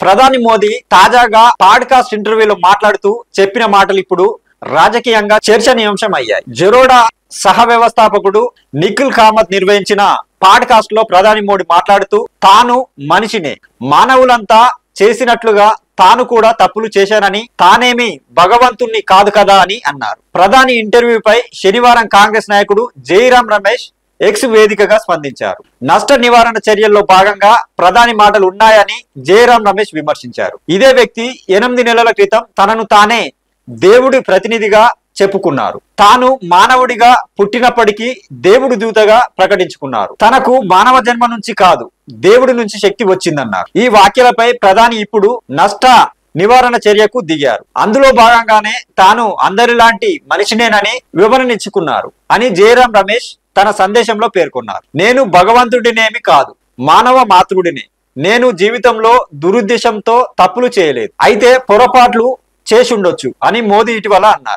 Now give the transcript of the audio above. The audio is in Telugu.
ప్రధాని మోదీ తాజాగా పాడ్కాస్ట్ ఇంటర్వ్యూలో మాట్లాడుతూ చెప్పిన మాటలు ఇప్పుడు రాజకీయంగా చర్చనీయాంశం అయ్యాయి. జెరోడా సహ వ్యవస్థాపకుడు నిఖిల్ కామత్ నిర్వహించిన పాడ్కాస్ట్ లో ప్రధాని మోడీ మాట్లాడుతూ తాను మనిషినే, మానవులంతా చేసినట్లుగా తాను కూడా తప్పులు చేశానని, తానేమి భగవంతుణ్ణి కాదు కదా అని అన్నారు. ప్రధాని ఇంటర్వ్యూపై శనివారం కాంగ్రెస్ నాయకుడు జైరాం రమేష్ ఎక్స్ వేదికగా స్పందించారు. నష్ట నివారణ చర్యల్లో భాగంగా ప్రధాని మాటలు ఉన్నాయని జైరాం రమేష్ విమర్శించారు. ఇదే వ్యక్తి 8 నెలల క్రితం తనను తానే దేవుడి ప్రతినిధిగా చెప్పుకున్నారు. తాను మానవుడిగా పుట్టినప్పటికీ దేవుడి దూతగా ప్రకటించుకున్నారు. తనకు మానవ జన్మ నుంచి కాదు, దేవుడి నుంచి శక్తి వచ్చిందన్నారు. ఈ వ్యాఖ్యలపై ప్రధాని ఇప్పుడు నష్ట నివారణ చర్యకు దిగారు. అందులో భాగంగానే తాను అందరిలాంటి మనిషినేనని వివరణించుకున్నారు అని జైరాం రమేష్ తన సందేశంలో పేర్కొన్నారు. నేను భగవంతుడినేమి కాదు, మానవ మాతృడినే. నేను జీవితంలో దురుద్దేశంతో తప్పులు చేయలేదు, అయితే పొరపాట్లు చేసుండొచ్చు అని మోదీ ఇటీవల అన్నారు.